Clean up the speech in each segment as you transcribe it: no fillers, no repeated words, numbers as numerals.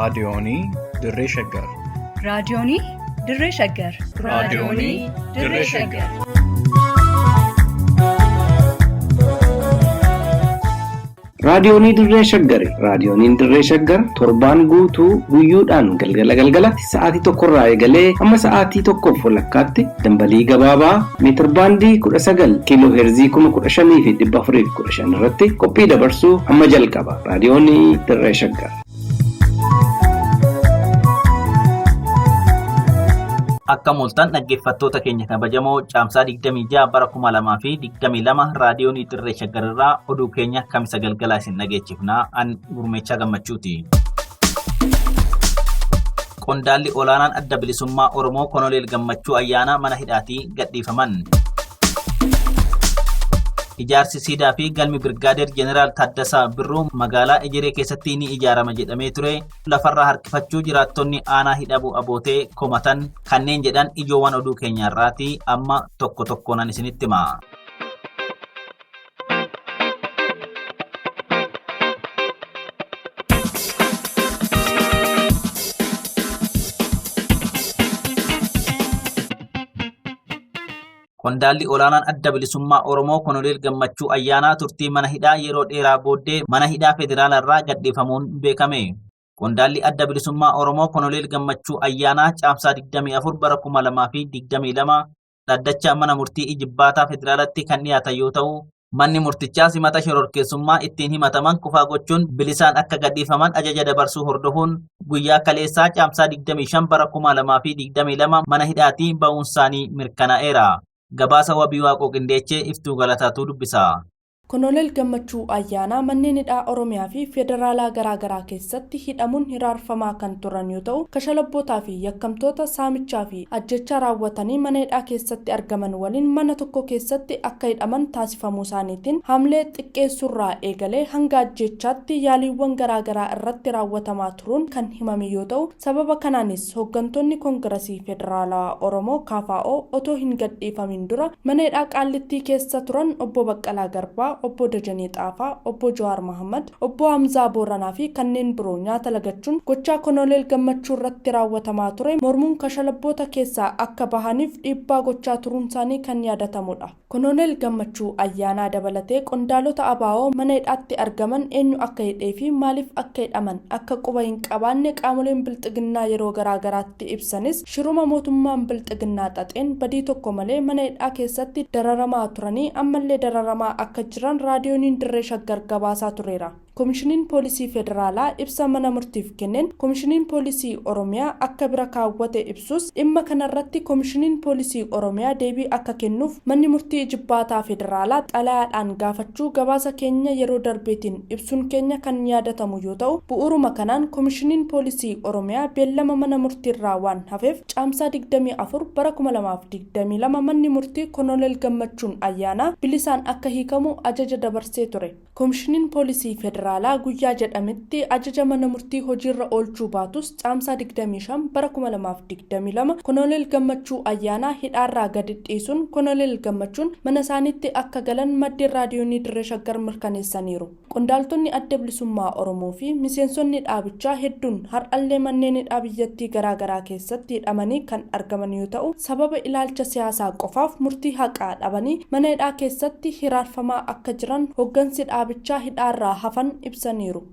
raadiyoonii Dirree Shaggar. raadiyoonii Dirree Shaggar. raadiyoonii Dirree Shaggar. Raadiyoonii Dirree Shaggar. Raadiyooniin Dirree Shaggar torbaan guutuu guyyoodhaan galgalatti sa'aatii tokkorraa eegalee hamma sa'aatii tokkoof walakkaatti dambalii gabaabaa meetir baandii 19 kiiloo heerzii 15,415 irratti qophii dabarsuu hamma jalqaba. Raadiyoonii Dirree Shaggar. Akka mul'atan dhaggeeffattoota keenya kabajamoo caamsaa 26 bara 2022 raadiyoonii Dirree Shaggar irraa oduu keenya kamisa galgalaa isin dhageechifnaa an Gurmeechaa Gammachuuti. Qondaalli olaanaan adda bilisummaa Oromoo Konoleel Gammachuu Ayyaanaa mana hidhaatii gadhiifaman. Ijaarsi siidaa fi galmi Birgaadeer Jeneraal Taaddasaa Birruu magaalaa Ejeree keessatti ni ijaarama jedhamee ture. Lafarraa harkifachuu jiraattonni aanaa hidhabuu abootee komatan kanneen jedhan ijoowwan oduu keenyaarraati. Amma tokko tokkoon isinitti hima. Qondaalli olaanaan adda bilisummaa Oromoo Konoleel Gammachuu Ayyaanaa turtii mana hidhaa yeroo dheeraa booddee mana hidhaa federaalarraa gadhiifamuun beekame. Qondaalli adda bilisummaa Oromoo Konoleel Gammachuu Ayyaanaa caamsaa 24 bara 2022 dhaddacha mana murtii ijibbaataa federaalatti kan dhiyaatan yoo ta'u, manni murtichaa simata shororkeessummaa ittiin himataman kufaa gochuun bilisaan akka gadhiifaman ajaja dabarsuu hordofuun guyyaa kaleessaa caamsaa 25 bara 2022 mana hidhaatii ba'uunsaanii mirkanaa'eera. Gabaasa wabii waaqoo qindeechee iftuu galataatu dubbisa. Konoleel Gammachuu Ayyaanaa manneen hidhaa Oromiyaa fi Federaalaa garaagaraa keessatti hidhamuun hiraarfamaa kan turan yoo ta'u, kashalabootaa fi yakkamtoota saamichaa fi ajjechaa raawwatanii mana hidhaa keessatti argaman waliin mana tokko keessatti akka hidhaman taasifamuu isaaniitiin hamlee xiqqeessurraa eegalee hanga ajjechaatti yaaliiwwan garaagaraa irratti raawwatamaa turuun kan himame yoo ta'u, sababa kanaanis hooggantoonni Koongiresii Federaalawaa Oromoo KFO otoo hin gadhiifamin dura mana hidhaa Qaallittii keessa turan obbo Baqqalaa Garbaa, obbo Dajanee Xaafaa, obbo Jawaar Mohammad, obbo Hamzaa Booranaa fi kanneen biroo nyaata lagachuun gochaa Konoleel Gammachuu irratti raawwatamaa ture mormuun kashalabboota keessaa akka bahaniif dhiibbaa gochaa turuun isaanii kan yaadatamudha. Konoleel Gammachuu Ayyaanaa dabalatee qondaalota ABO mana hidhaatti argaman eenyu akka hidhee fi maaliif akka hidhaman akka quba hin qabaanne qaamoleen bilxiginnaa yeroo garaagaraatti ibsanis shiruma mootummaan bilxiginnaa xaxeen badii tokko malee mana hidhaa keessatti dararamaa turanii ammallee dararamaa akka jiran raadiyooniin Dirree Shaggar gabaasaa tureera. Komishiniin Poolisii Federaalaa ibsa mana murtiif kenneen Komishiniin Poolisii Oromiyaa akka bira kaawwate ibsus dhimma kanarratti Komishiniin Poolisii Oromiyaa deebii akka kennuuf manni murtii ijibbaataa Federaalaa xalayaadhaan gaafachuu gabaasa keenya yeroo darbeetiin ibsuun keenya kan yaadatamu yoo ta'u, bu'uuruma kanaan Komishiniin Poolisii Oromiyaa beellama mana murtiirraa waan hafeef caamsaa 24 bara 2022 manni murtii Konoleel Gammachuun Ayyaanaa bilisaan akka hiikamu ajaja dabarsee ture. Komishiniin Poolisii Federaalaa guyyaa jedhametti ajaja mana murtii hojiirra oolchuu baatus caamsaa 25 bara 2022 Konoleel Gammachuu Ayyaanaa hidhaarraa gadi dhiisuun Konoleel Gammachuun mana isaaniitti akka galan maddeen raadiyoonii Dirree Shaggar mirkaneessaniiru. Qondaaltonni adda bilisummaa Oromoo fi miseensonni dhaabichaa hedduun har'allee manneen hidhaa biyyattii garaagaraa keessatti hidhamanii kan argaman yoo ta'u, sababa ilaalcha siyaasaa qofaaf murtii haqaa dhabanii mana hidhaa keessatti hiraarfamaa akka jiran hooggansi dhaabichaa hidhaarraa hafan ibsaniiru.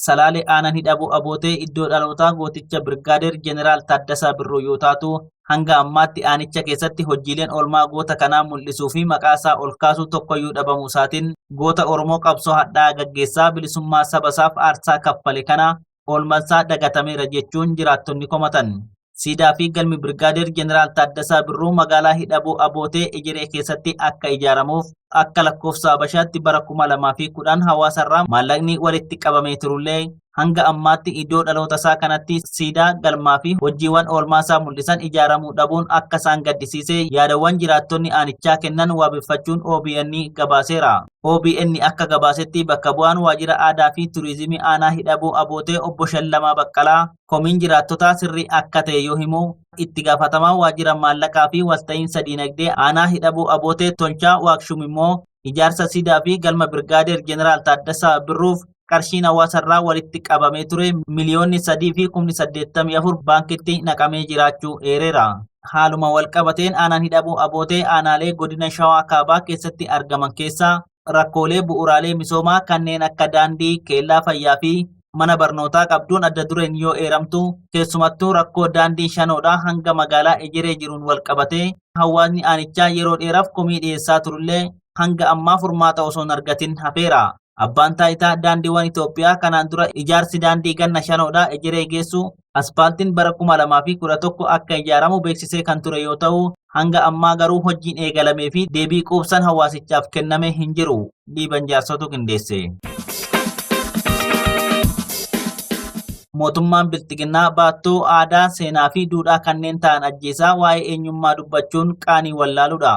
Salaalee aanaan hidhabuu abootee iddoo dhalootaa gooticha Birgaadeer Jeneraal Taaddasaa Birruu yoo taatu, hanga ammaatti aanicha keessatti hojiileen oolmaa goota kanaa mul'isuu fi maqaasaa ol kaasuu tokkoyyuu dhabamuu isaatiin goota Oromoo qabsoo hadhaa gaggeessaa bilisummaa sabasaaf aarsaa kaffale kana oolmansaa dagatameera jechuun jiraattonni komatan. Siidaa fi galmi Birgaadeer Jeneraal Taaddasaa Birruu magaalaa hidhabuu abootee Ejeree keessatti akka ijaaramuuf akka lakkoofsa Habashaatti bara 2010 hawaasarraa maallaqni walitti qabamee turullee hanga ammaatti iddoo dhaloota isaa kanatti siidaa galmaa fi hojiiwwan oolmaa isaa mul'isan ijaaramuu dhabuun akka isaan gaddisiisee yaadawwan jiraattonni aanichaa kennan waabeffachuun OBN gabaaseera. OBN akka gabaasetti bakka bu'aan waajjira aadaa fi turizimii aanaa hidhabuu abootee obbo Shallamaa Baqqalaa komiin jiraattotaa sirrii akka ta'e yoo himu itti gaafatamaa waajjira maallaqaa fi walta'iinsa diinagdee aanaa hidhabuu abootee Tonchaa Waaqshum immoo ijaarsa siidaa fi galma Birgaadeer Jeneraal Taaddasaa Birruuf qarshiin hawaasarraa walitti qabamee ture miliyoonni 3.84 baankitti naqamee jiraachuu eereera. Haaluma wal qabateen aanaan hidhabuu abootee aanaalee godina Shawaa Kaabaa keessatti argaman keessaa rakkoolee bu'uuraalee misoomaa kanneen akka daandii, keellaa fayyaa fi mana barnootaa qabduun adda dureen yoo eeramtu keessumattuu rakkoo daandii shanoodhaa hanga magaalaa ejeree jiruun wal qabatee hawaasni aanichaa yeroo dheeraaf komii dhiyeessaa turullee hanga ammaa furmaata osoo hin argatin hafeera. Abbaan taayitaa daandiiwwan Itoophiyaa kanaan dura ijaarsi daandii ganna shanoodhaa ejeree geessu aspaaltiin bara 2011 akka ijaaramu beeksisee kan ture yoo ta'u hanga ammaa garuu hojiin eegalamee fi deebii quubsan hawaasichaaf kenname hin jiru. Dhiiban jaarsotu qindeesse. Mootummaan Bilxiginnaa baattoo aadaa, seenaa fi duudhaa kanneen ta'an ajjeesaa waa'ee eenyummaa dubbachuun qaanii wallaaluudha.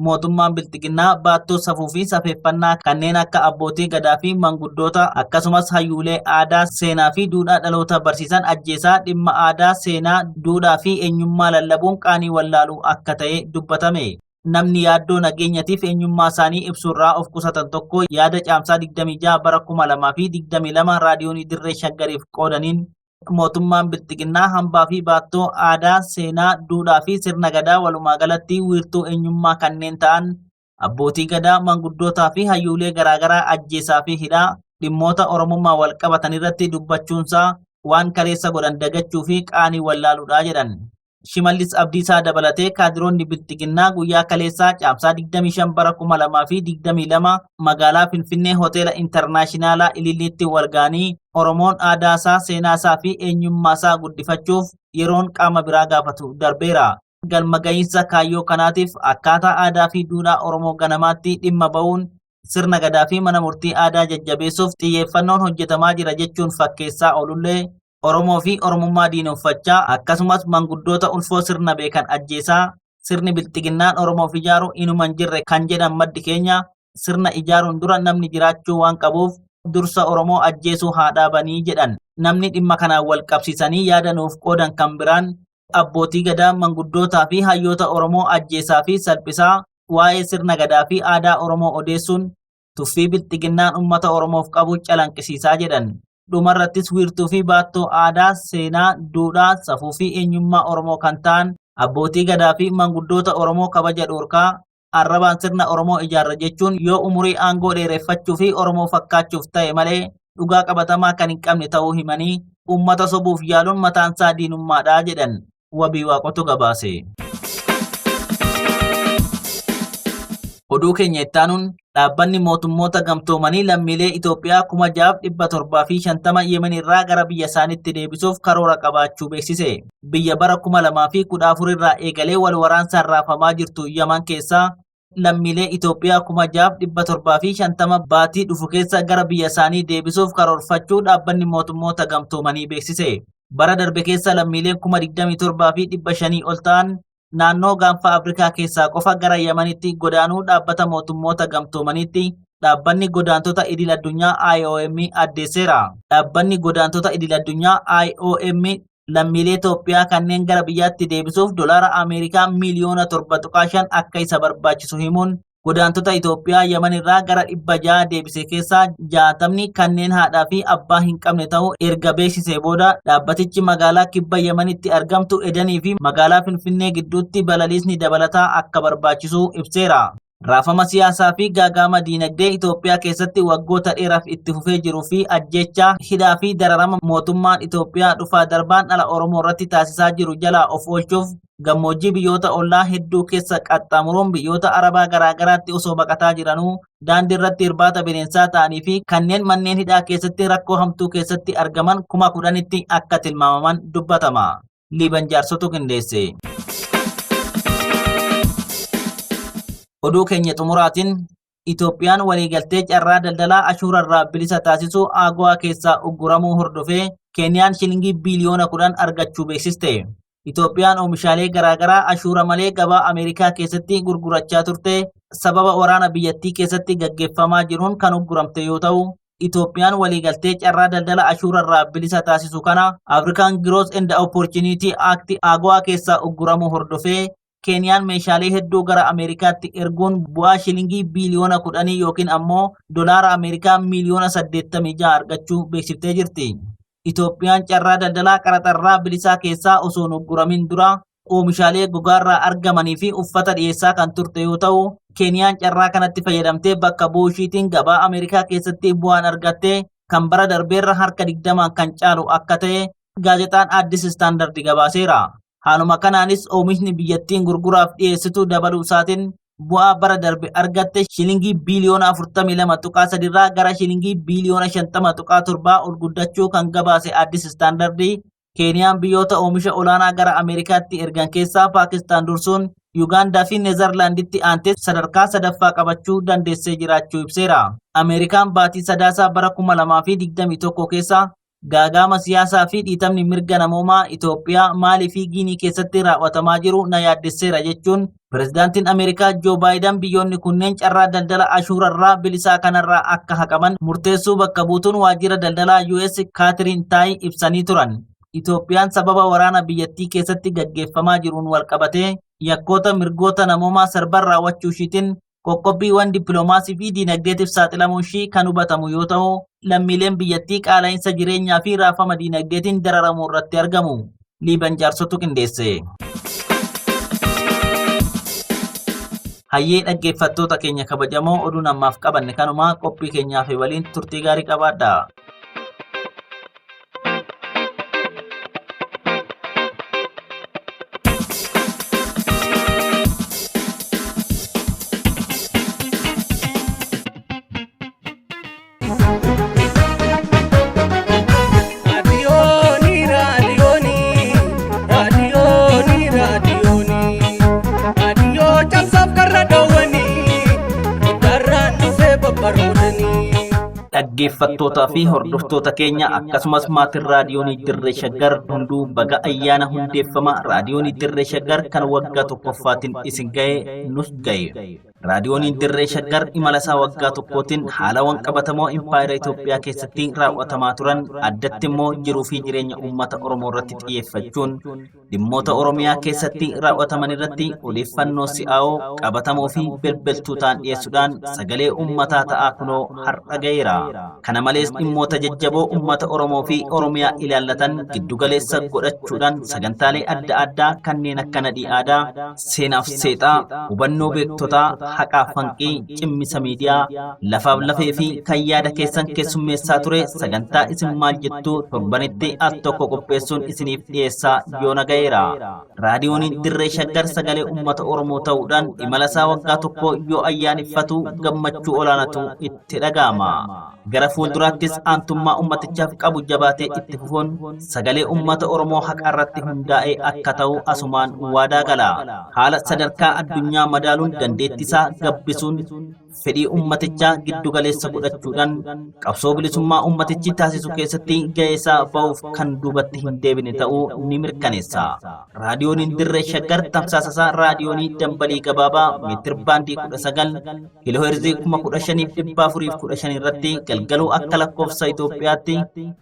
Mootummaan Bilxiginnaa baattoo safuu fi safeeffannaa kanneen akka abbootii gadaa fi manguddoota akkasumas hayyuulee aadaa, seenaa fi duudhaa dhaloota barsiisan ajjeesaa dhimma aadaa, seenaa, duudhaa fi eenyummaa lallabuun qaanii wallaaluu akka ta'e dubbatame. Namni yaaddoo nageenyatiif eenyummaa isaanii ibsurraa of qusatan tokko yaada caamsaa 26 bara 2022 raadiyoonii Dirree Shaggariif qoodaniin mootummaan Bilxiginnaa hambaa fi baattoo aadaa, seenaa, duudhaa fi sirna gadaa walumaa galatti wiirtuu eenyummaa kanneen ta'an abbootii gadaa, manguddootaa fi hayyuulee garaagaraa ajjeesaa fi hidhaa dhimmoota oromummaa wal qabatan irratti dubbachuunsaa waan kaleessa godhan dagachuu fi qaanii wallaaluudhaa jedhan. Shimallis Abdiisaa dabalatee kaadiroonni Bilxiginnaa guyyaa kaleessaa caamsaa 25 bara 2022 magaalaa Finfinnee hoteela intarnaashinaala Ililliitti walga'anii Oromoon aadaasaa, seenaasaa fi eenyummaasaa guddifachuuf yeroon qaama biraa gaafatu darbeera. Galma gahiinsa kaayyoo kanaatiif akkaataa aadaa fi duudhaa Oromoo ganamaatti dhimma ba'uun sirna gadaa fi mana murtii aadaa jajjabeessuuf xiyyeeffannoon hojjetamaa jira jechuun fakkeessaa oolullee Oromoo fi Oromummaa diineffachaa akkasumas manguddoota ulfoo sirna beekan ajjeesaa sirni Bilxiginnaan Oromoof ijaaru inuma hin jirre kan jedhan maddi keenya sirna ijaaruun dura namni jiraachuu waan qabuuf dursa Oromoo ajjeesuu haa dhaabanii jedhan. Namni dhimma kanaan wal qabsiisanii yaada nuuf qoodan kan biraan abbootii gadaa, manguddootaa fi hayyoota Oromoo ajjeesaa fi salphisaa waa'ee sirna gadaa fi aadaa Oromoo odeessuun tuffii Bilxiginnaan uummata Oromoof qabu calanqisiisaa jedhan. Dhumarrattis wiirtuu fi baattoo aadaa, seenaa, duudhaa, safuu fi eenyummaa Oromoo kan ta'an abbootii gadaa fi manguddoota Oromoo kabaja dhorkaa arrabaan sirna Oromoo ijaarra jechuun yoo umurii aangoo dheereffachuu fi Oromoo fakkaachuuf ta'e malee dhugaa qabatamaa kan hin qabne ta'uu himanii uummata sobuuf yaaluun mataansaa diinummaadha jedhan. Wabii Waaqotu gabaase. Oduu keenya ittaanuun dhaabbanni mootummoota gamtoomanii lammiilee Itoophiyaa 6,750 Yemen irraa gara biyya isaaniitti deebisuuf karoora qabaachuu beeksise. Biyya bara 2014 irraa eegalee wal waraansaan raafamaa jirtu Yemen keessaa lammiilee Itoophiyaa 6,750 baatii dhufu keessa gara biyya isaanii deebisuuf karoorfachuu dhaabbanni mootummoota gamtoomanii beeksise. Bara darbe keessa lammiileen 27,500 ol ta'an naannoo gaanfa Afrikaa keessaa qofa gara Yemenitti godaanuu dhaabbata mootummoota gamtoomaniitti dhaabbanni godaantota idil addunyaa IOM addeesseera. Dhaabbanni godaantota idil addunyaa IOM lammiilee Itoophiyaa kanneen gara biyyaatti deebisuuf doolaara Ameerikaa miliyoona 7.5 akka isa barbaachisu himuun godaantota Itoophiyaa Yemen irraa gara 600 deebise keessaa 60 kanneen haadhaa fi abbaa hin qabne ta'uu erga beeksisee booda dhaabbatichi magaalaa kibba Yemenitti argamtu Edanii fi magaalaa Finfinnee gidduutti balaliisni dabalataa akka barbaachisu ibseera. Raafama siyaasaa fi gaagama diinagdee Itoophiyaa keessatti waggoota dheeraaf itti fufee jiruu fi ajjechaa hidhaa fi dararama mootummaan Itoophiyaa dhufaa darbaan dhala Oromoo irratti taasisaa jiru jalaa of oolchuuf gammoojjii biyyoota ollaa hedduu keessa qaxxaamuruun biyyoota Arabaa garaagaraatti osoo baqataa jiranuu daandii irratti irbaata bineensaa ta'anii fi kanneen manneen hidhaa keessatti rakkoo hamtuu keessatti argaman 10,000tti akka tilmaamaman dubbatama. Liiban Jaarsotu qindeesse. Oduu keenya xumuraatiin Itoophiyaan waliigaltee carraa daldalaa ashuurarraa bilisa taasisuu AGOA keessaa ugguramuu hordofee Keeniyaan shilingii biliyoona 10 argachuu beeksiste. Itoophiyaan oomishaalee garaagaraa ashuura malee gabaa Ameerikaa keessatti gurgurachaa turte sababa waraana biyyattii keessatti gaggeeffamaa jiruun kan ugguramte yoo ta'u, Itoophiyaan waliigaltee carraa daldala ashuurarraa bilisa taasisu kana African Growth and Opportunity Act AGOA keessaa ugguramuu hordofee Keeniyaan meeshaalee hedduu gara Ameerikaatti erguun bu'aa shilingii biiliyoona 10 yookiin ammoo dolaara Ameerikaa miliyoona 86 argachuu beeksiftee jirti. Itoophiyaan carraa daldalaa qaraxarraa bilisaa keessaa osoo hin ugguramin dura oomishaalee gogaarraa argamanii fi uffata dhiyeessaa kan turte yoo ta'u, Keeniyaan carraa kanatti fayyadamtee bakka bu'uushiitiin gabaa Ameerikaa keessatti bu'aan argattee kan bara darbeerra harka 20 kan caalu akka ta'e gaazexaan Addis Istaandardi gabaaseera. Haaluma kanaanis oomishni biyyattiin gurguraaf dhiyeessitu dabaluu isaatiin bu'aa bara darbe argatte shilingii biiliyoona 42.3 irraa gara shilingii biiliyoona 50.7 ol guddachuu kan gabaase Addis Istaandardi. Keeniyaan biyyoota oomisha olaanaa gara Ameerikaatti ergan keessaa Paakistaan dursuun Yuugaandaa fi Neezerlaanditti aantee sadarkaa sadaffaa qabachuu dandeessee jiraachuu ibseera. Ameerikaan baatii sadaasaa bara 2021 keessa gaagama siyaasaa fi dhiitamni mirga namoomaa Itoophiyaa, Maalii fi Giinii keessatti raawwatamaa jiru na yaaddesseera jechuun pirezidaantiin Ameerikaa Joo Baayiden biyyoonni kunneen carraa daldala ashuurarraa bilisaa kanarraa akka haqaman murteessuu bakka buutuun waajjira daldalaa US Kaatiriin Taayi ibsanii turan. Itoophiyaan sababa waraana biyyattii keessatti gaggeeffamaa jiruun walqabatee yakkoota mirgoota namoomaa sarban raawwachuu ishiitiin qoqqobbiiwwan dippiloomaasii fi diinagdeetiif saaxilamuu ishii kan hubatamu yoo ta'u, lammiileen biyyattii qaala'insa jireenyaa fi raafama diinagdeetiin dararamuu irratti argamu. Liiban Jaarsotu qindeesse. Hayyee dhaggeeffattoota keenya kabajamoo oduun ammaaf qabanne kanuma qophii keenyaaf waliin turtii gaarii qabaadha. Dhaggeeffattootaa fi hordoftoota keenya akkasumas maatiin raadiyoonii Dirree Shaggar hunduu baga ayyaana hundeeffama raadiyoonii Dirree Shaggar kan waggaa tokkoffaatiin isin ga'e nus ga'e. Raadiyooniin Dirree Shaggar imala isaa waggaa tokkootiin haalawwan qabatamoo impaayera Itoophiyaa keessatti raawwatamaa turan addatti immoo jiruu fi jireenya uummata Oromoo irratti xiyyeeffachuun dhimmoota Oromiyaa keessatti raawwataman irratti odeeffannoo si'aawoo qabatamoo fi belbeltuu ta'an dhiyeessuudhaan sagalee uummataa ta'aa kunoo har'a ga'eera. Kana malees dhimmoota jajjaboo uummata Oromoo fi Oromiyaa ilaallatan giddugaleessa godhachuudhaan sagantaalee adda addaa kanneen akka nadhii aadaa, seenaaf seexaa, hubannoo beektotaa, haqaa fanqii, cimmisa miidiyaa, lafaaf lafee fi kan yaada keessan keessummeessaa ture sagantaa isin maal jettuu torbanitti al tokko qopheessuun isiniif dhiyeessaa yoona ga'eera. Raadiyooniin Dirree Shaggar sagalee uummata Oromoo ta'uudhaan imala isaa waggaa tokko yoo ayyaaneffatu gammachuu olaanatu itti dhaga'ama. Gara fuulduraattis aantummaa ummatichaaf qabu jabaatee itti fufuun sagalee uummata Oromoo haqa irratti hundaa'ee akka ta'u asumaan waadaa gala. Haala sadarkaa addunyaa madaaluun dandeettisaa gabbisuun fedhii ummatichaa giddu galeessa godhachuudhaan qabsoo bilisummaa ummatichi taasisu keessatti ga'ee isaa ba'uuf kan duubatti hin deebine ta'uu ni mirkaneessa. Raadiyooniin Dirree Shaggar tamsaasasaa raadiyoonii dambalii gabaabaa meetir baandii 19 kiilooheerzii 15,415 irratti galgaluu akka lakkoofsa Itoophiyaatti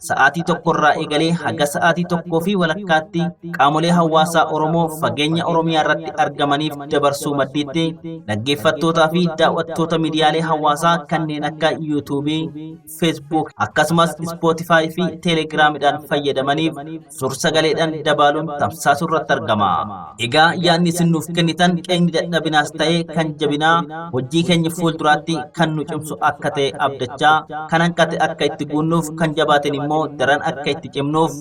sa'aatii tokkorraa eegalee haga sa'aatii tokkoo fi walakkaatti qaamolee hawaasaa Oromoo fageenya Oromiyaa irratti argamaniif dabarsuu maddiitti dhaggeeffattootaa fi daawwattoota miidiyaalee hawaasaa kanneen akka yuutuubii, feesbuuk akkasumas ispootifaayi fi teelegiraamidhaan fayyadamaniif suur-sagaleedhaan dabaluun tamsaasuu irratti argama. Egaa yaadni isin nuuf kennitan qeenyi dadhabinaas ta'ee kan jabinaa hojii keenya fuulduraatti kan nu cimsu akka ta'e abdachaa kan hanqate akka itti guunnuuf kan jabaaten immoo daran akka itti cimnuuf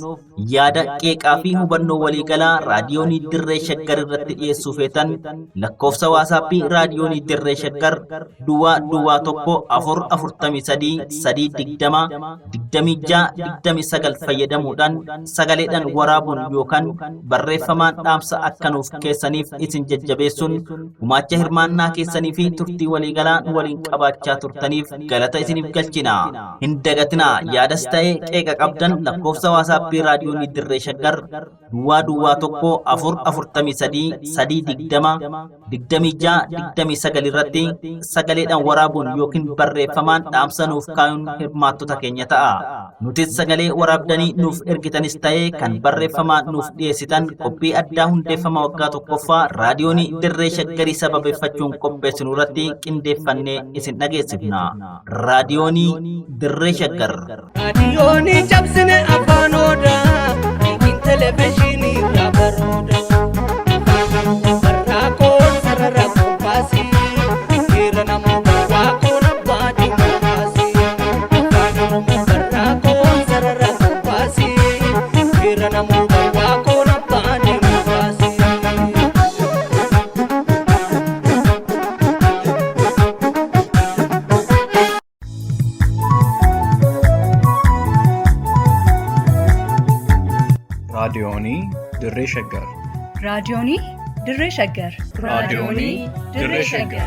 yaada qeeqaa fi hubannoo waliigalaa raadiyoonii Dirree Shaggar irratti dhiyeessuu feetan lakkoofsa waasaappii raadiyoonii Dirree Shaggar duwwaa tokko 443 fayyadamuudhaan sagaleedhaan waraabuun yookaan barreeffamaan dhaamsa akka nuuf keessaniif isin jajjabeessuun gumaacha hirmaannaa keessanii fi turtii waliigalaa waliin qabaachaa turtaniif galata isiniif galchina. Hin dagatinaa yaadas ta'ee qeeqa qabdan lakkoofsa waasaappii raadiyoonii Dirree Shaggar duwwaa tokko 443 26-29 irratti sagaleedhaan waraabuun yookiin barreeffamaan dhaamsa nuuf kaa'uun hirmaattota keenya ta'a. Nutis sagalee waraabdanii nuuf ergitanis ta'ee kan barreeffamaan nuuf dhiyeessitan qophii addaa hundeeffama waggaa tokkoffaa raadiyoonii dirree shaggarii sababeeffachuun qopheessinu irratti qindeeffannee isin dhageessifna. Raadiyoonii dirree shaggar. Raadiyoonii cabsine afaan odaa, miidiin televezyiinii irraa barooda. Barraakoon sarara qophaasii, hiriira namoota waaqoon abbaa dimokiraasii. Barraakoon sarara qophaasii, hiriira namoota waaqoon abbaa dimokiraasii. raadiyoonii dirree shaggar raadiyoonii dirree shaggar raadiyoonii dirree shaggar